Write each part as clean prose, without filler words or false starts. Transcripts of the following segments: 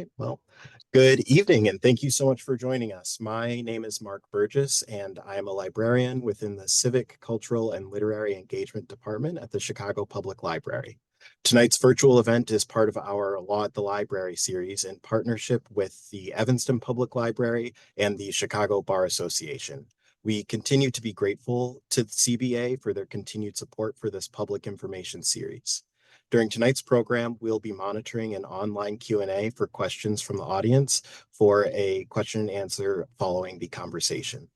Okay, well, good evening, and thank you so much for joining us. My name is Mark Burgess, and I am a librarian within the Civic, Cultural, and Literary Engagement Department at the Chicago Public Library. Tonight's virtual event is part of our Law at the Library series in partnership with the Evanston Public Library and the Chicago Bar Association. We continue to be grateful to the CBA for their continued support for this public information series. During tonight's program, we'll be monitoring an online Q&A for questions from the audience for a question and answer following the conversation.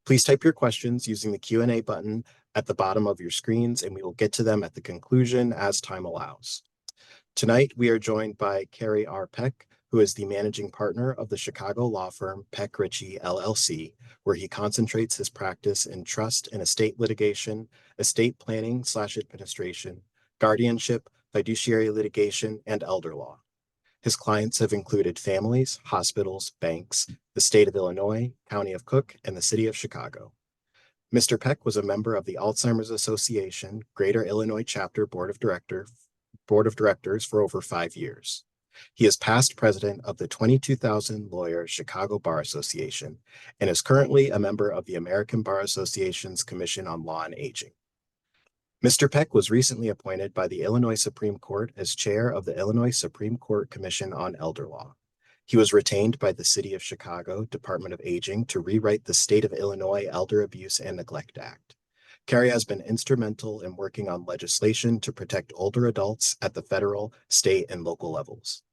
Please type your questions using the Q&A button at the bottom of your screens, and we will get to them at the conclusion as time allows. Tonight, we are joined by Kerry R. Peck, who is the managing partner of the Chicago law firm Peck Ritchie, LLC, where he concentrates his practice in trust and estate litigation, estate planning/administration, guardianship, fiduciary litigation, and elder law. His clients have included families, hospitals, banks, the state of Illinois, County of Cook, and the city of Chicago. Mr. Peck was a member of the Alzheimer's Association Greater Illinois Chapter Board of Directors for over 5 years. He is past president of the 22,000 lawyer Chicago Bar Association and is currently a member of the American Bar Association's Commission on Law and Aging. Mr. Peck was recently appointed by the Illinois Supreme Court as chair of the Illinois Supreme Court Commission on Elder Law. He was retained by the City of Chicago Department of Aging to rewrite the State of Illinois Elder Abuse and Neglect Act. Kerry has been instrumental in working on legislation to protect older adults at the federal, state, and local levels.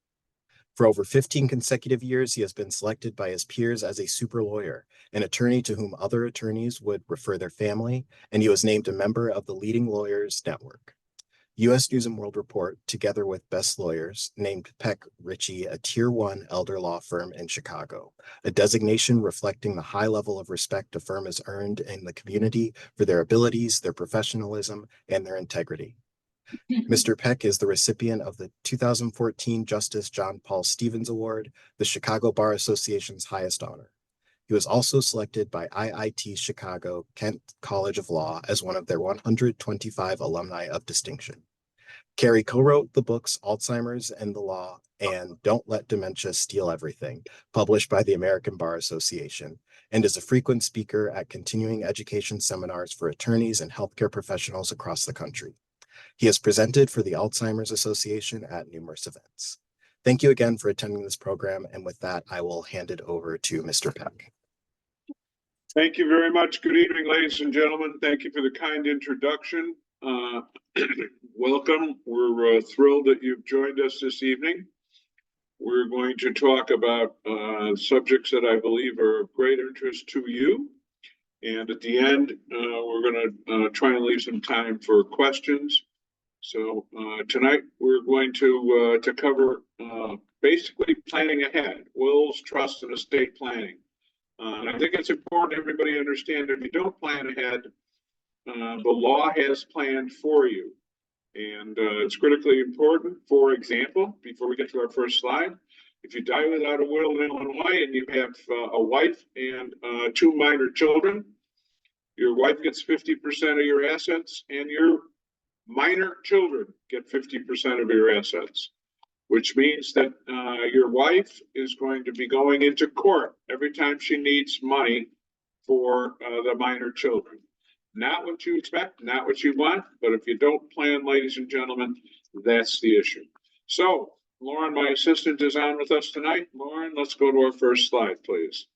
For over 15 consecutive years, he has been selected by his peers as a super lawyer, an attorney to whom other attorneys would refer their family, and he was named a member of the Leading Lawyers Network. U.S. News & World Report, together with Best Lawyers, named Peck Ritchie a Tier 1 elder law firm in Chicago, a designation reflecting the high level of respect a firm has earned in the community for their abilities, their professionalism, and their integrity. Mr. Peck is the recipient of the 2014 Justice John Paul Stevens Award, the Chicago Bar Association's highest honor. He was also selected by IIT Chicago Kent College of Law as one of their 125 alumni of distinction. Kerry co-wrote the books Alzheimer's and the Law and Don't Let Dementia Steal Everything, published by the American Bar Association, and is a frequent speaker at continuing education seminars for attorneys and healthcare professionals across the country. He has presented for the Alzheimer's Association at numerous events. Thank you again for attending this program, and with that, I will hand it over to Mr. Peck. Thank you very much. Good evening, ladies and gentlemen. Thank you for the kind introduction. Welcome. We're thrilled that you've joined us this evening. We're going to talk about subjects that I believe are of great interest to you. And at the end, we're going to try and leave some time for questions. So tonight we're going to cover basically planning ahead, wills, trust, and estate planning. And I think it's important everybody understand if you don't plan ahead, the law has planned for you. And it's critically important. For example, before we get to our first slide, if you die without a will in Illinois and you have a wife and 2 minor children, your wife gets 50% of your assets and your minor children get 50% of your assets, which means that your wife is going to be going into court every time she needs money for the minor children. Not what you expect, not what you want, but if you don't plan, ladies and gentlemen, that's the issue. So, Lauren, my assistant, is on with us tonight. Lauren, let's go to our first slide, please.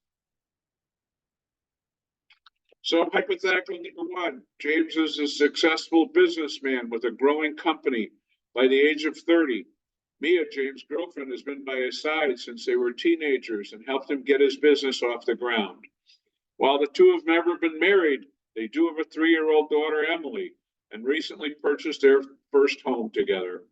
So hypothetical number 1, James is a successful businessman with a growing company. By the age of 30, Mia, James' girlfriend, has been by his side since they were teenagers and helped him get his business off the ground. While the two have never been married, they do have a 3-year-old daughter, Emily, and recently purchased their first home together.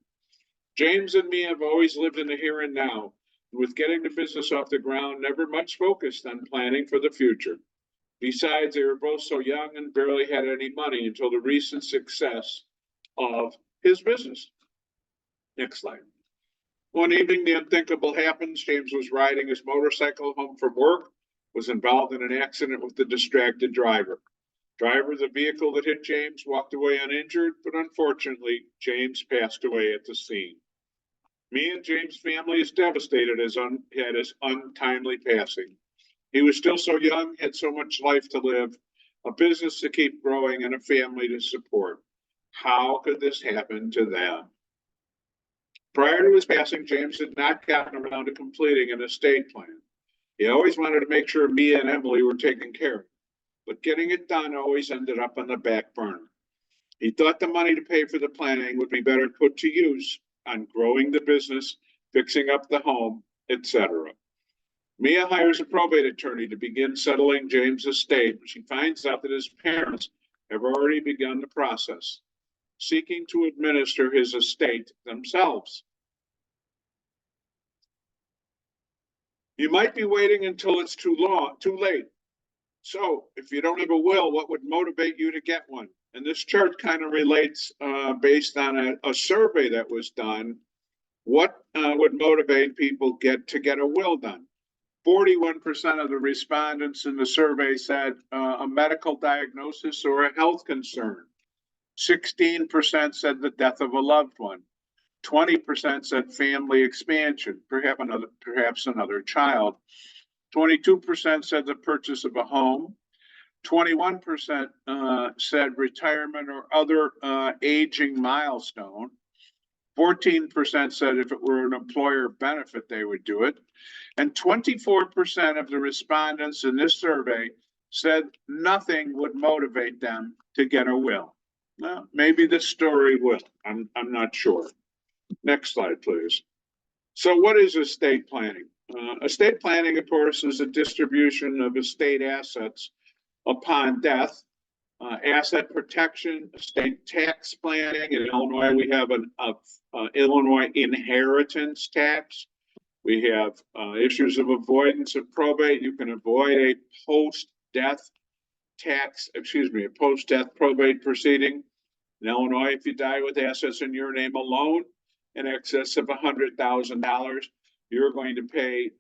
James and Mia have always lived in the here and now, and with getting the business off the ground, never much focused on planning for the future. Besides, they were both so young and barely had any money until the recent success of his business. Next slide. One evening, the unthinkable happened. James was riding his motorcycle home from work, was involved in an accident with the distracted driver. Driver of the vehicle that hit James walked away uninjured, but unfortunately, James passed away at the scene. Me and James' family is devastated at his untimely passing. He was still so young, had so much life to live, a business to keep growing, and a family to support. How could this happen to them? Prior to his passing, James had not gotten around to completing an estate plan. He always wanted to make sure Mia and Emily were taken care of, but getting it done always ended up on the back burner. He thought the money to pay for the planning would be better put to use on growing the business, fixing up the home, etc. Mia hires a probate attorney to begin settling James' estate when she finds out that his parents have already begun the process, seeking to administer his estate themselves. You might be waiting until it's too late. So if you don't have a will, what would motivate you to get one? And this chart kind of relates based on a survey that was done. What would motivate people to get a will done? 41% of the respondents in the survey said a medical diagnosis or a health concern. 16% said the death of a loved one. 20% said family expansion, perhaps another child. 22% said the purchase of a home. 21% said retirement or other aging milestone. 14% said if it were an employer benefit, they would do it. And 24% of the respondents in this survey said nothing would motivate them to get a will. Well, maybe this story will. I'm not sure. Next slide, please. So what is estate planning? Estate planning, of course, is a distribution of estate assets upon death. Asset protection, estate tax planning. In Illinois, we have an Illinois inheritance tax. We have issues of avoidance of probate. You can avoid a post-death probate proceeding. In Illinois, if you die with assets in your name alone in excess of $100,000, you're going to pay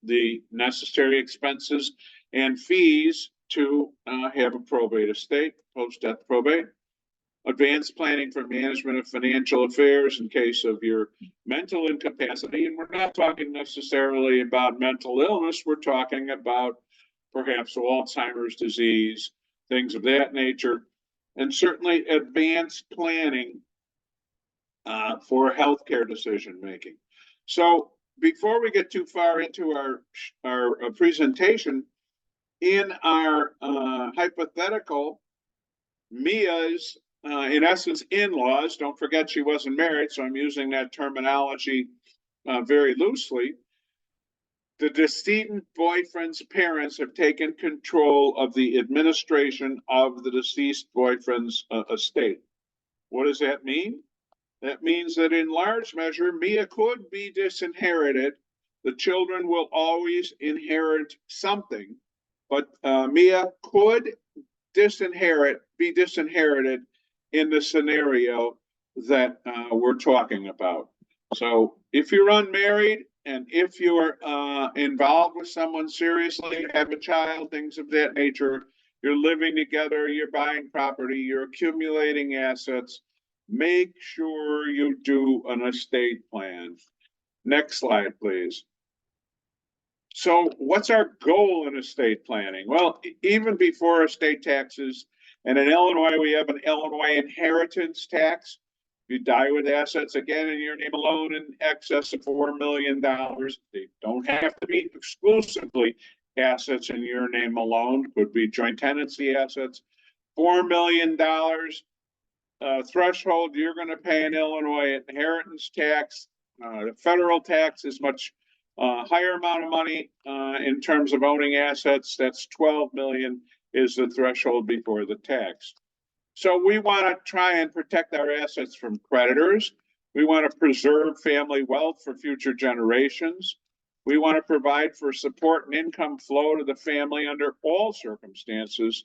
the necessary expenses and fees to have a probate estate, post-death probate. Advanced planning for management of financial affairs in case of your mental incapacity. And we're not talking necessarily about mental illness. We're talking about perhaps Alzheimer's disease, things of that nature. And certainly advanced planning for healthcare decision making. So before we get too far into our presentation, in our hypothetical, Mia's, in essence, in-laws, don't forget she wasn't married, so I'm using that terminology very loosely. The decedent boyfriend's parents have taken control of the administration of the deceased boyfriend's estate. What does that mean? That means that in large measure, Mia could be disinherited. The children will always inherit something, but Mia could be disinherited in the scenario that we're talking about. So if you're unmarried and if you're involved with someone seriously, have a child, things of that nature, you're living together, you're buying property, you're accumulating assets, make sure you do an estate plan. Next slide, please. So what's our goal in estate planning? Well, even before estate taxes, and in Illinois, we have an Illinois inheritance tax. If you die with assets, again, in your name alone in excess of $4 million, they don't have to be exclusively assets in your name alone, could be joint tenancy assets. $4 million threshold, you're going to pay an Illinois inheritance tax. The federal tax is much higher amount of money in terms of owning assets. That's 12 million is the threshold before the tax. So we want to try and protect our assets from creditors. We want to preserve family wealth for future generations. We want to provide for support and income flow to the family under all circumstances.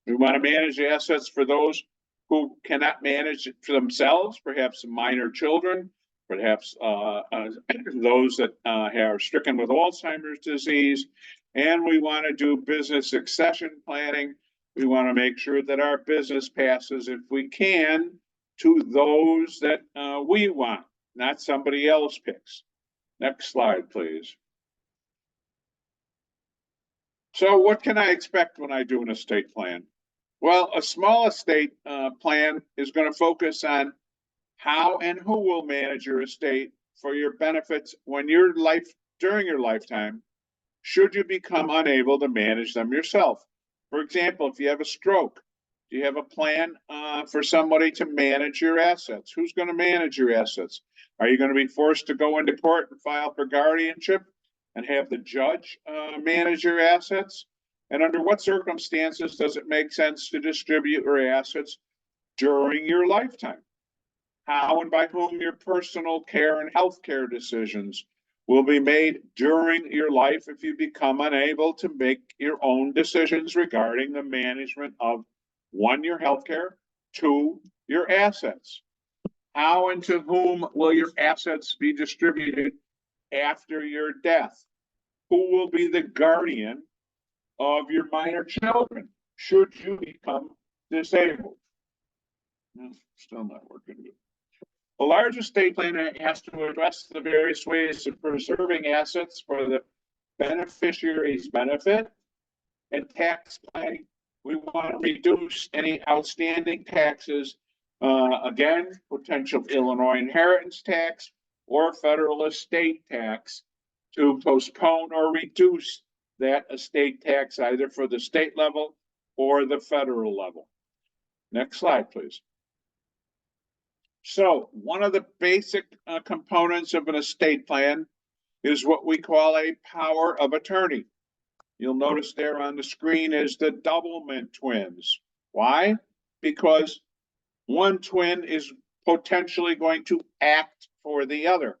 We want to manage assets for those who cannot manage it for themselves, perhaps minor children, perhaps those that are stricken with Alzheimer's disease. And we want to do business succession planning. We want to make sure that our business passes, if we can, to those that we want. not somebody else picks. Next slide, please. So what can I expect when I do an estate plan? Well, a small estate plan is going to focus on how and who will manage your estate for your benefits during your lifetime, should you become unable to manage them yourself. For example, if you have a stroke, do you have a plan for somebody to manage your assets? Who's going to manage your assets? Are you going to be forced to go into court and file for guardianship and have the judge manage your assets? And under what circumstances does it make sense to distribute your assets during your lifetime? How and by whom your personal care and health care decisions will be made during your life if you become unable to make your own decisions regarding the management of, one, your health care, two, your assets. How and to whom will your assets be distributed after your death? Who will be the guardian of your minor children should you become disabled? No, still not working good. A large estate plan has to address the various ways of preserving assets for the beneficiary's benefit. And tax planning, we want to reduce any outstanding taxes, again, potential Illinois inheritance tax or federal estate tax, to postpone or reduce that estate tax either for the state level or the federal level. Next slide, please. So one of the basic components of an estate plan is what we call a power of attorney. You'll notice there on the screen is the Doublemint twins. Why? Because one twin is potentially going to act for the other.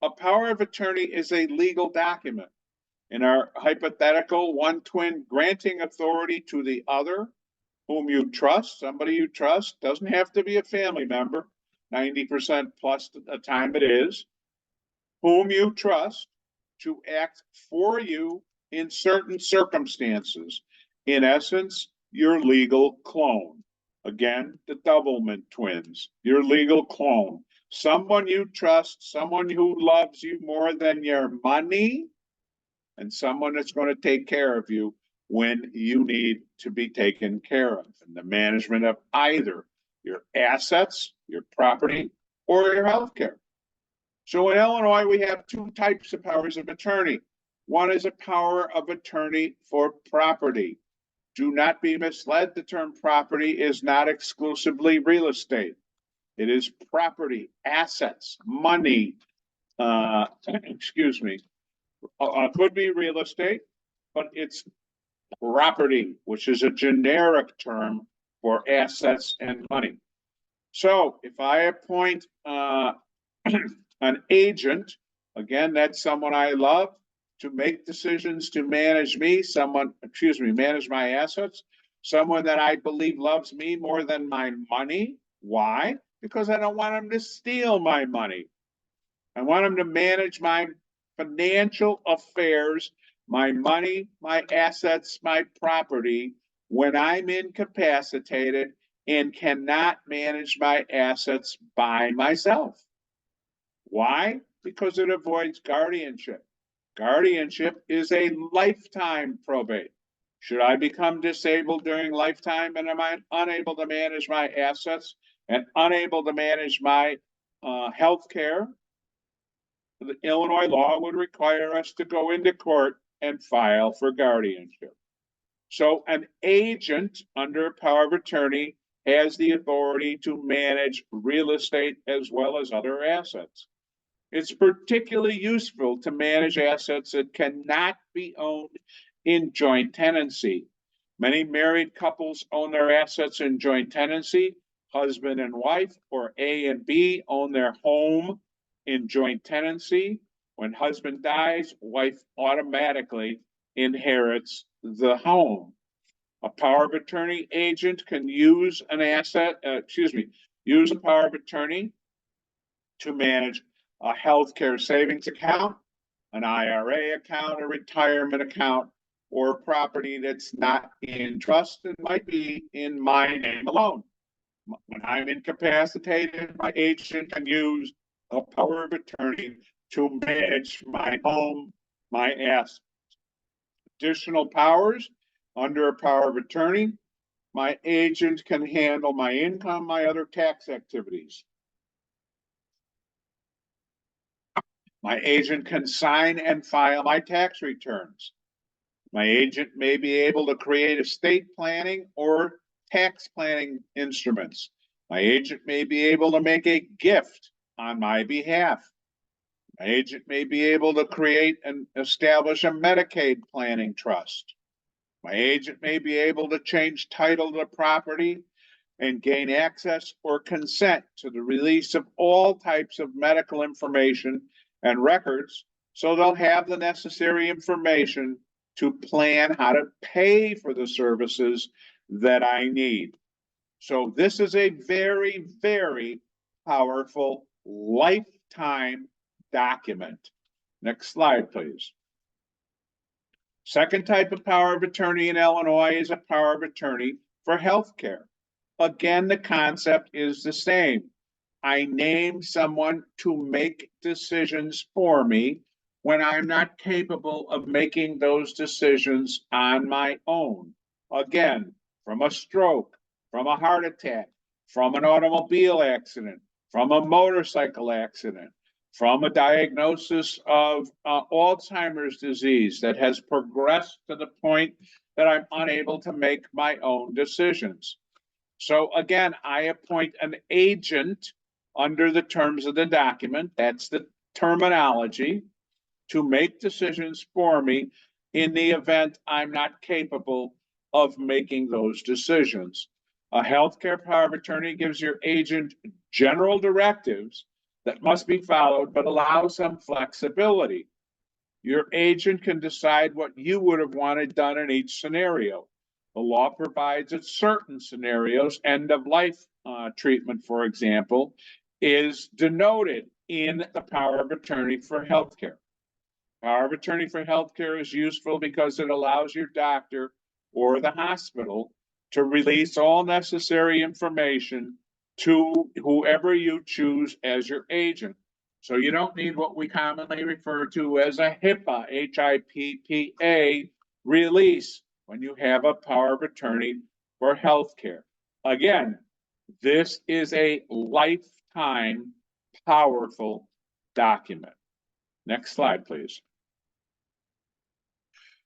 A power of attorney is a legal document. In our hypothetical, one twin granting authority to the other, whom you trust, somebody you trust, doesn't have to be a family member, 90% plus the time it is, whom you trust to act for you in certain circumstances. In essence, your legal clone. Again, the Doublemint twins, your legal clone. Someone you trust, someone who loves you more than your money, and someone that's going to take care of you when you need to be taken care of. And the management of either your assets, your property, or your health care. So in Illinois, we have two types of powers of attorney. One is a power of attorney for property. Do not be misled. The term property is not exclusively real estate. It is property, assets, money, could be real estate, but it's property, which is a generic term for assets and money. So if I appoint an agent, again, that's someone I love, to make decisions to manage me, manage my assets, someone that I believe loves me more than my money. Why? Because I don't want him to steal my money. I want him to manage my financial affairs, my money, my assets, my property, when I'm incapacitated and cannot manage my assets by myself. Why? Because it avoids guardianship. Guardianship is a lifetime probate. Should I become disabled during lifetime and am I unable to manage my assets and unable to manage my health care, the Illinois law would require us to go into court and file for guardianship. So an agent under power of attorney has the authority to manage real estate as well as other assets. It's particularly useful to manage assets that cannot be owned in joint tenancy. Many married couples own their assets in joint tenancy. Husband and wife, or A and B, own their home in joint tenancy. When husband dies, wife automatically inherits the home. A power of attorney agent can use a power of attorney to manage a healthcare savings account, an IRA account, a retirement account, or property that's not in trust and might be in my name alone. When I'm incapacitated, my agent can use a power of attorney to manage my home, my assets. Additional powers under a power of attorney, my agent can handle my income, my other tax activities. My agent can sign and file my tax returns. My agent may be able to create estate planning or tax planning instruments. My agent may be able to make a gift on my behalf. My agent may be able to create and establish a Medicaid planning trust. My agent may be able to change title to the property and gain access or consent to the release of all types of medical information and records, so they'll have the necessary information to plan how to pay for the services that I need. So this is a very, very powerful lifetime document. Next slide, please. Second type of power of attorney in Illinois is a power of attorney for healthcare. Again, the concept is the same. I name someone to make decisions for me when I'm not capable of making those decisions on my own. Again, from a stroke, from a heart attack, from an automobile accident, from a motorcycle accident, from a diagnosis of Alzheimer's disease that has progressed to the point that I'm unable to make my own decisions. So again, I appoint an agent under the terms of the document, that's the terminology, to make decisions for me in the event I'm not capable of making those decisions. A healthcare power of attorney gives your agent general directives that must be followed, but allow some flexibility. Your agent can decide what you would have wanted done in each scenario. The law provides that certain scenarios, end of life treatment, for example, is denoted in the power of attorney for healthcare. Power of attorney for healthcare is useful because it allows your doctor or the hospital to release all necessary information to whoever you choose as your agent. So you don't need what we commonly refer to as a HIPAA, H-I-P-P-A release when you have a power of attorney for healthcare. Again, this is a lifetime powerful document. Next slide, please.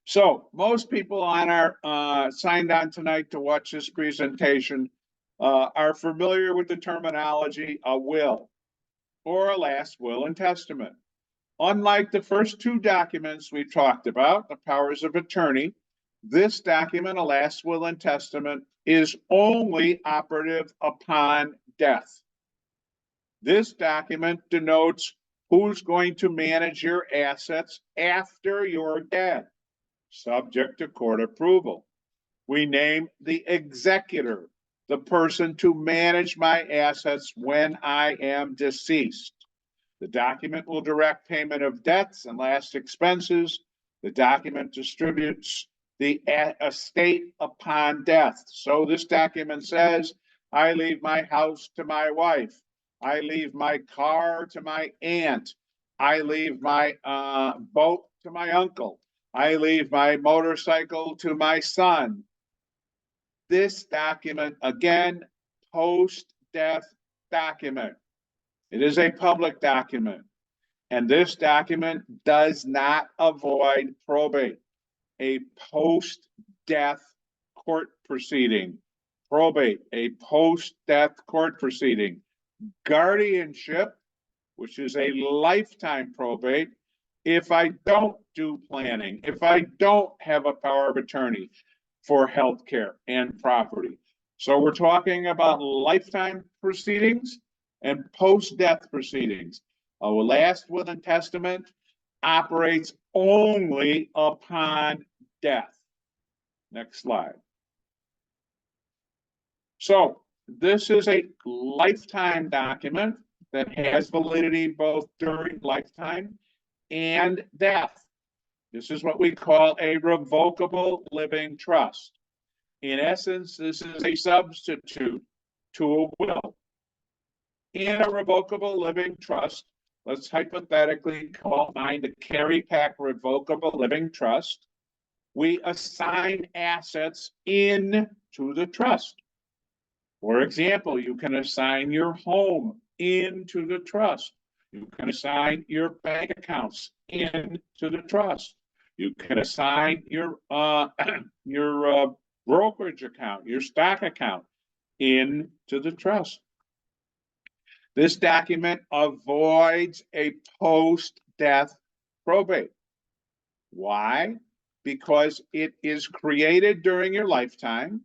So most people on our signed on tonight to watch this presentation are familiar with the terminology a will or a last will and testament. Unlike the first two documents we talked about, the powers of attorney, this document, a last will and testament, is only operative upon death. This document denotes who's going to manage your assets after you're dead, subject to court approval. We name the executor, the person to manage my assets when I am deceased. The document will direct payment of debts and last expenses. The document distributes the estate upon death. So this document says, I leave my house to my wife. I leave my car to my aunt. I leave my boat to my uncle. I leave my motorcycle to my son. This document, again, post-death document. It is a public document. And this document does not avoid probate, a post-death court proceeding. Probate, a post-death court proceeding. Guardianship, which is a lifetime probate, if I don't do planning, if I don't have a power of attorney for healthcare and property. So we're talking about lifetime proceedings and post-death proceedings. A last will and testament operates only upon death. Next slide. So this is a lifetime document that has validity both during lifetime and death. This is what we call a revocable living trust. In essence, this is a substitute to a will. In a revocable living trust, let's hypothetically call mine the Carrie Pack Revocable Living Trust. We assign assets into the trust. For example, you can assign your home into the trust. You can assign your bank accounts into the trust. You can assign your brokerage account, your stock account into the trust. This document avoids a post-death probate. Why? Because it is created during your lifetime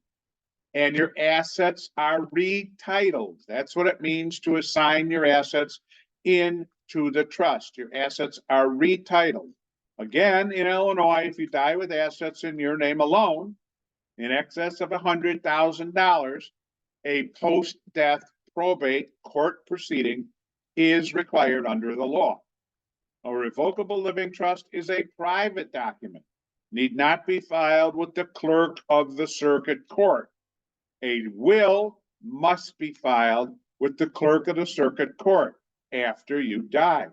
and your assets are retitled. That's what it means to assign your assets into the trust. Your assets are retitled. Again, in Illinois, if you die with assets in your name alone, in excess of $100,000, a post-death probate court proceeding is required under the law. A revocable living trust is a private document, need not be filed with the clerk of the circuit court. A will must be filed with the clerk of the circuit court after you die.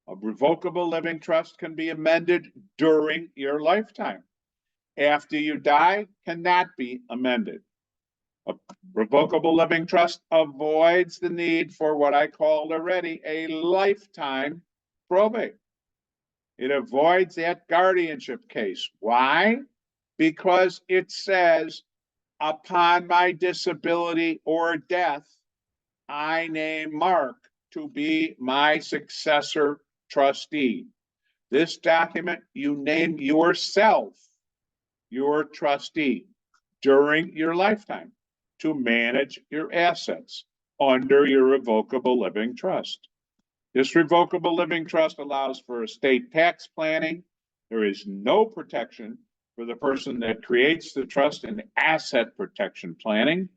A revocable living trust can be amended during your lifetime. After you die, cannot be amended. A revocable living trust avoids the need for what I called already a lifetime probate. It avoids that guardianship case. Why? Because it says, upon my disability or death, I name Mark to be my successor trustee. This document, you name yourself your trustee during your lifetime to manage your assets under your revocable living trust. This revocable living trust allows for estate tax planning. There is no protection for the person that creates the trust in asset protection planning.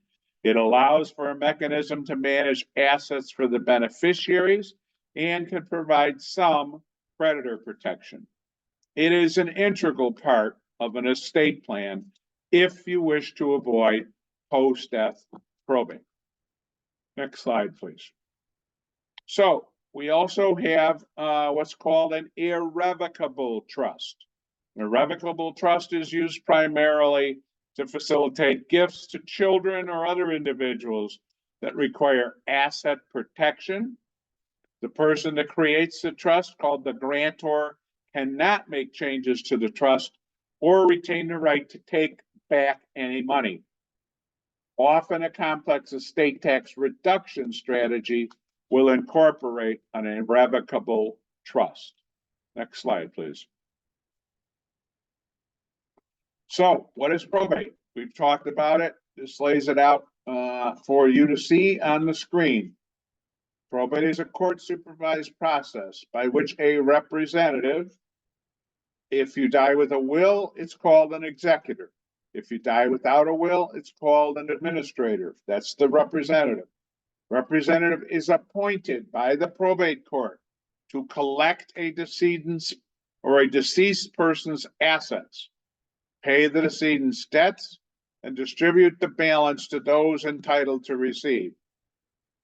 It allows for a mechanism to manage assets for the beneficiaries and can provide some creditor protection. It is an integral part of an estate plan if you wish to avoid post-death probate. Next slide, please. So we also have what's called an irrevocable trust. An irrevocable trust is used primarily to facilitate gifts to children or other individuals that require asset protection. The person that creates the trust, called the grantor, cannot make changes to the trust or retain the right to take back any money. Often a complex estate tax reduction strategy will incorporate an irrevocable trust. Next slide, please. So what is probate? We've talked about it. This lays it out for you to see on the screen. Probate is a court-supervised process by which a representative, if you die with a will, it's called an executor. If you die without a will, it's called an administrator. That's the representative. Representative is appointed by the probate court to collect a decedent's or a deceased person's assets, pay the decedent's debts, and distribute the balance to those entitled to receive.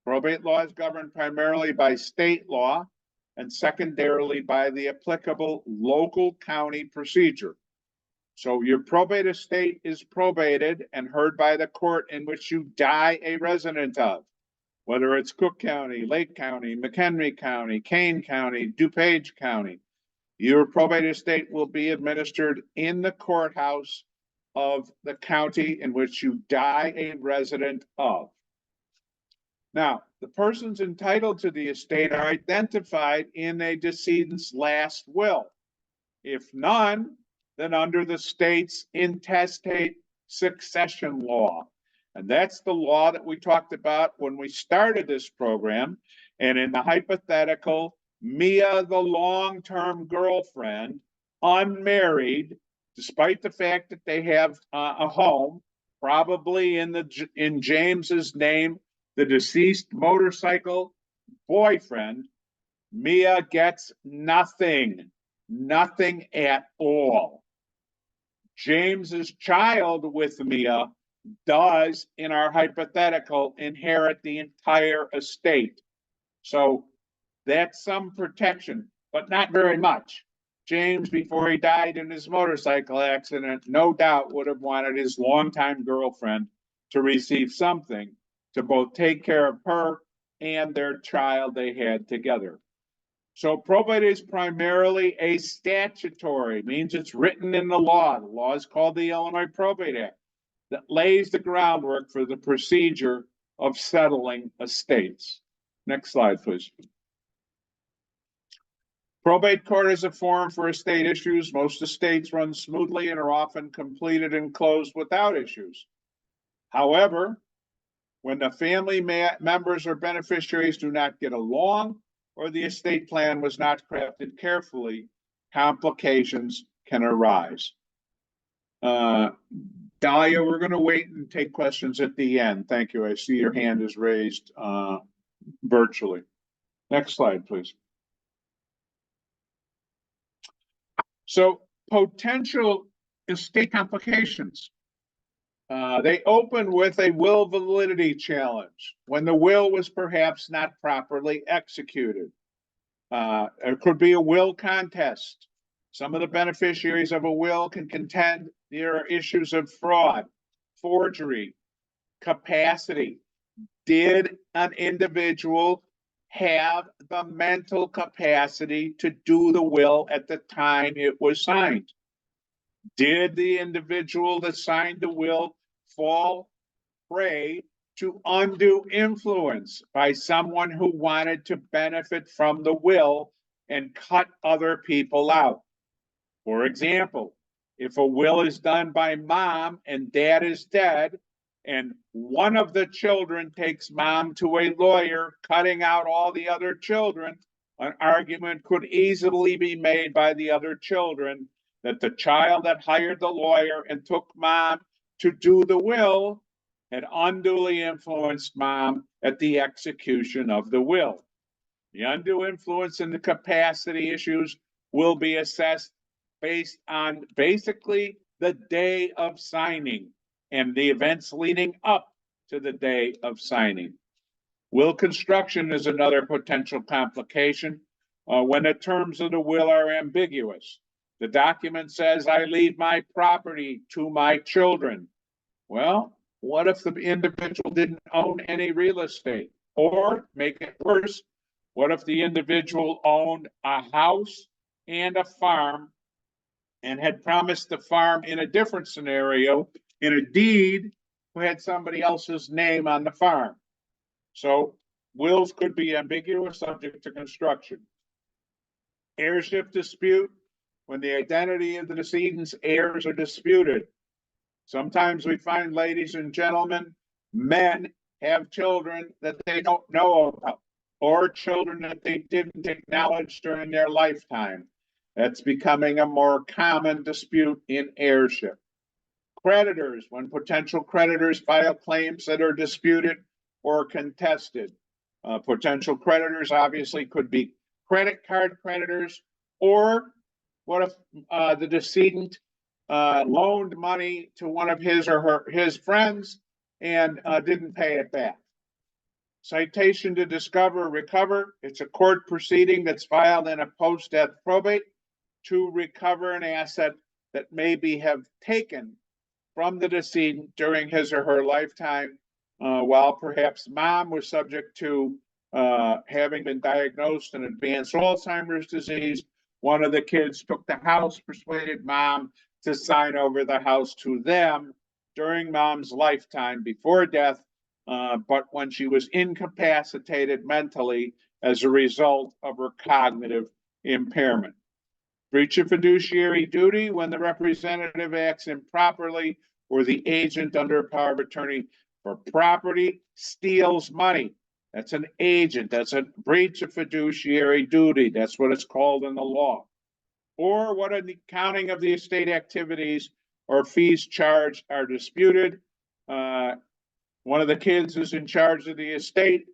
Probate law is governed primarily by state law and secondarily by the applicable local county procedure. So your probate estate is probated and heard by the court in which you die a resident of, whether it's Cook County, Lake County, McHenry County, Kane County, DuPage County. Your probate estate will be administered in the courthouse of the county in which you die a resident of. Now, the persons entitled to the estate are identified in a decedent's last will. If none, then under the state's intestate succession law. And that's the law that we talked about when we started this program. And in the hypothetical, Mia, the long-term girlfriend, unmarried, despite the fact that they have a home, probably in James's name, the deceased motorcycle boyfriend, Mia gets nothing at all. James's child with Mia does, in our hypothetical, inherit the entire estate. So That's some protection, but not very much. James, before he died in his motorcycle accident, no doubt would have wanted his longtime girlfriend to receive something to both take care of her and their child they had together. So probate is primarily a statutory, means it's written in the law. The law is called the Illinois Probate Act, that lays the groundwork for the procedure of settling estates. Next slide, please. Probate court is a forum for estate issues. Most estates run smoothly and are often completed and closed without issues. However, when the family members or beneficiaries do not get along, or the estate plan was not crafted carefully, complications can arise. Dahlia, we're going to wait and take questions at the end. Thank you. I see your hand is raised virtually. Next slide, please. So potential estate complications. They open with a will validity challenge when the will was perhaps not properly executed. There could be a will contest. Some of the beneficiaries of a will can contend there are issues of fraud, forgery, capacity. Did an individual have the mental capacity to do the will at the time it was signed? Did the individual that signed the will fall prey to undue influence by someone who wanted to benefit from the will and cut other people out? For example, if a will is done by mom and dad is dead, and one of the children takes mom to a lawyer, cutting out all the other children, an argument could easily be made by the other children that the child that hired the lawyer and took mom to do the will had unduly influenced mom at the execution of the will. The undue influence and the capacity issues will be assessed based on basically the day of signing and the events leading up to the day of signing. Will construction is another potential complication when the terms of the will are ambiguous. The document says, I leave my property to my children. Well, what if the individual didn't own any real estate? Or, make it worse, what if the individual owned a house and a farm and had promised the farm in a different scenario in a deed who had somebody else's name on the farm? So wills could be ambiguous, subject to construction. Heirship dispute, when the identity of the decedent's heirs are disputed. Sometimes we find, ladies and gentlemen, men have children that they don't know about, or children that they didn't acknowledge during their lifetime. That's becoming a more common dispute in heirship. Creditors, when potential creditors file claims that are disputed or contested. Potential creditors obviously could be credit card creditors, or what if the decedent loaned money to one of his friends and didn't pay it back? Citation to discover or recover. It's a court proceeding that's filed in a post-death probate to recover an asset that maybe have taken from the decedent during his or her lifetime, while perhaps mom was subject to having been diagnosed in advanced Alzheimer's disease. One of the kids took the house, persuaded mom to sign over the house to them during mom's lifetime before death, but when she was incapacitated mentally as a result of her cognitive impairment. Breach of fiduciary duty, when the representative acts improperly or the agent under power of attorney for property steals money. That's an agent. That's a breach of fiduciary duty. That's what it's called in the law. Or what an accounting of the estate activities or fees charged are disputed. One of the kids is in charge of the estate,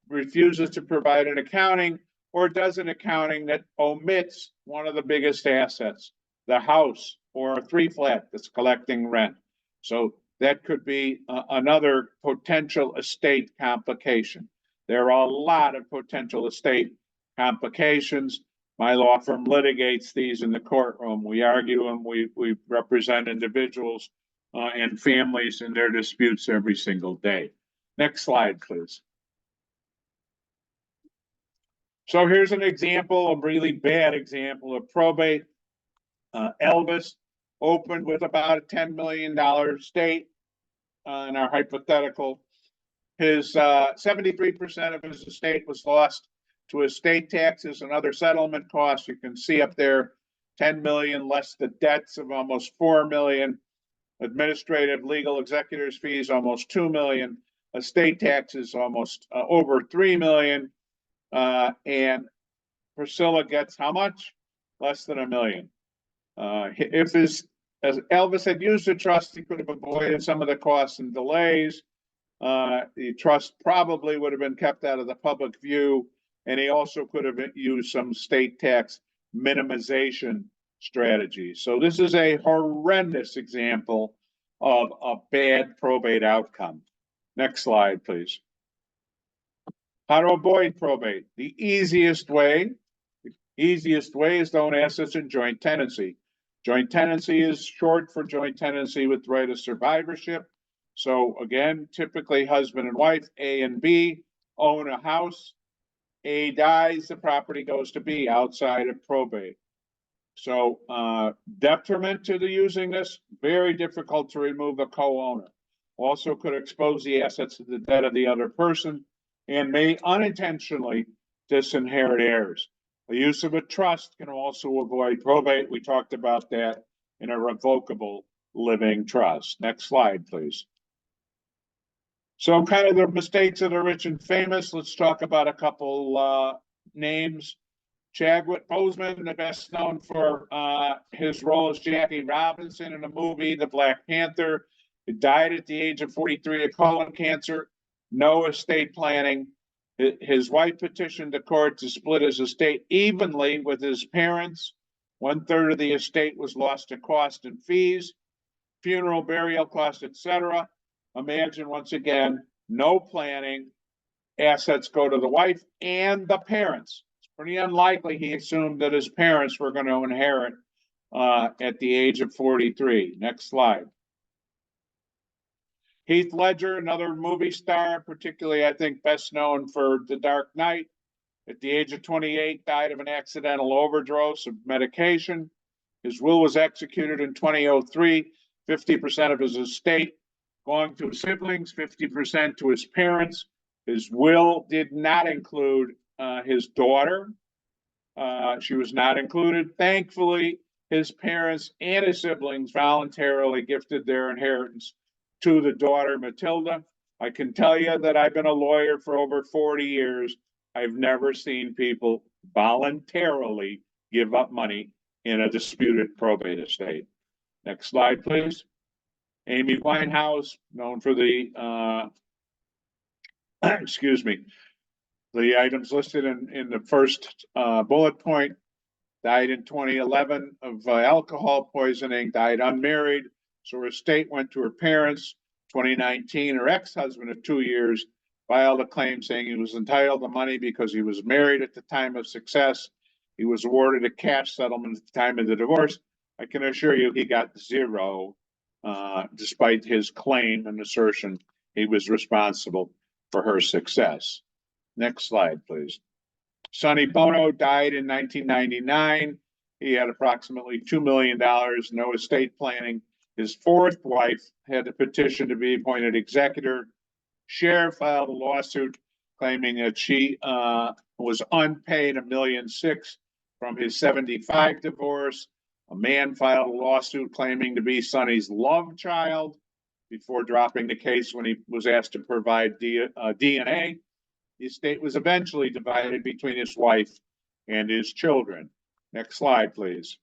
refuses to provide an accounting, or does an accounting that omits one of the biggest assets, the house or a 3-flat that's collecting rent. So that could be another potential estate complication. There are a lot of potential estate complications. My law firm litigates these in the courtroom. We argue and we represent individuals and families in their disputes every single day. Next slide, please. So here's an example, a really bad example of probate. Elvis opened with about a $10 million estate in our hypothetical. His 73% of his estate was lost to estate taxes and other settlement costs. You can see up there 10 million less the debts of almost 4 million, administrative legal executors fees almost 2 million, estate taxes almost over 3 million, and Priscilla gets how much? Less than $1 million. If as Elvis had used the trust, he could have avoided some of the costs and delays. The trust probably would have been kept out of the public view, and he also could have used some state tax minimization strategies. So this is a horrendous example of a bad probate outcome. Next slide, please. How to avoid probate? The easiest way is to own assets in joint tenancy. Joint tenancy is short for joint tenancy with right of survivorship. So again, typically husband and wife, A and B, own a house. A dies, the property goes to B outside of probate. So detriment to the using this, very difficult to remove a co-owner. Also could expose the assets to the debt of the other person and may unintentionally disinherit heirs. The use of a trust can also avoid probate. We talked about that in a revocable living trust. Next slide, please. So kind of the mistakes of the rich and famous. Let's talk about a couple names. Chadwick Boseman, best known for his role as Jackie Robinson in the movie The Black Panther. He died at the age of 43 of colon cancer, no estate planning. His wife petitioned the court to split his estate evenly with his parents. 1/3 of the estate was lost to cost and fees, funeral, burial costs, etc. Imagine, once again, no planning. Assets go to the wife and the parents. It's pretty unlikely he assumed that his parents were going to inherit at the age of 43. Next slide. Heath Ledger, another movie star, particularly, I think, best known for The Dark Knight. At the age of 28, died of an accidental overdose of medication. His will was executed in 2003, 50% of his estate going to his siblings, 50% to his parents. His will did not include his daughter. She was not included. Thankfully, his parents and his siblings voluntarily gifted their inheritance to the daughter, Matilda. I can tell you that I've been a lawyer for over 40 years. I've never seen people voluntarily give up money in a disputed probate estate. Next slide, please. Amy Winehouse, known for the, excuse me, the items listed in the first bullet point, died in 2011 of alcohol poisoning, died unmarried. So her estate went to her parents. 2019, her ex-husband of 2 years filed a claim saying he was entitled to money because he was married at the time of success. He was awarded a cash settlement at the time of the divorce. I can assure you he got zero, despite his claim and assertion he was responsible for her success. Next slide, please. Sonny Bono died in 1999. He had approximately $2 million, no estate planning. His fourth wife had a petition to be appointed executor. Cher filed a lawsuit claiming that she was unpaid $1.6 million from his 1975 divorce. A man filed a lawsuit claiming to be Sonny's love child before dropping the case when he was asked to provide DNA. The estate was eventually divided between his wife and his children. Next slide, please.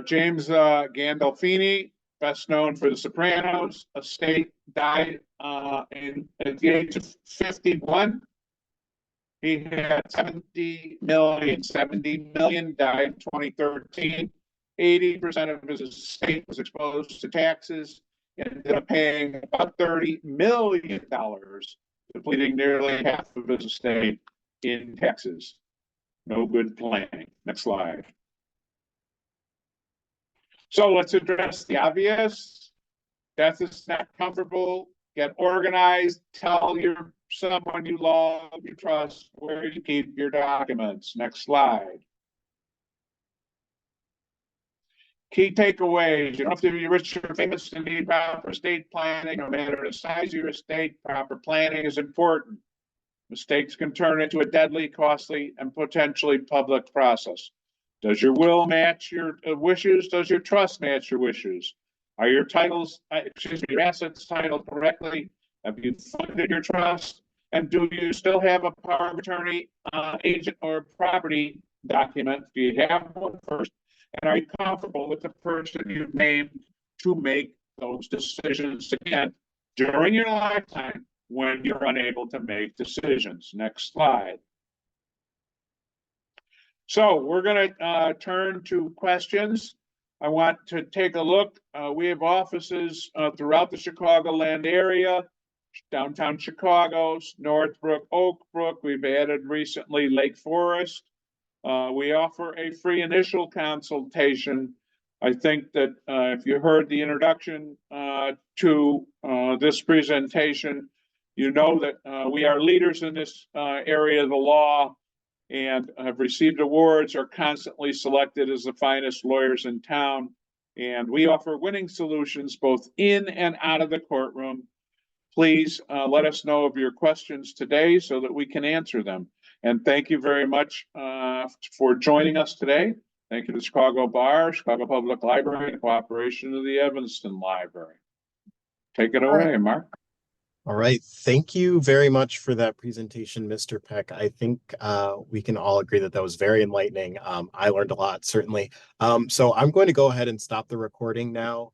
James Gandolfini, best known for The Sopranos, estate, died at the age of 51. He had 70 million, died in 2013. 80% of his estate was exposed to taxes, ended up paying about $30 million, depleting nearly half of his estate in Texas. No good planning. Next slide. So let's address the obvious. Death is not comfortable. Get organized. Tell someone you love, you trust, where you keep your documents. Next slide. Key takeaways: you don't have to be rich or famous to need proper estate planning. No matter the size of your estate, proper planning is important. Mistakes can turn into a deadly, costly, and potentially public process. Does your will match your wishes? Does your trust match your wishes? Are your your assets titled correctly? Have you funded your trust? And do you still have a power of attorney, agent, or property document? Do you have one first? And are you comfortable with the person you've named to make those decisions again during your lifetime when you're unable to make decisions? Next slide. So we're going to turn to questions. I want to take a look. We have offices throughout the Chicagoland area, downtown Chicago, Northbrook, Oak Brook. We've added recently Lake Forest. We offer a free initial consultation. I think that if you heard the introduction to this presentation, you know that we are leaders in this area of the law and have received awards, are constantly selected as the finest lawyers in town. And we offer winning solutions both in and out of the courtroom. Please let us know of your questions today so that we can answer them. And thank you very much for joining us today. Thank you to Chicago Bar, Chicago Public Library, and cooperation of the Evanston Library. Take it away, Mark. All right. Thank you very much for that presentation, Mr. Peck. I think we can all agree that that was very enlightening. I learned a lot, certainly. So I'm going to go ahead and stop the recording now.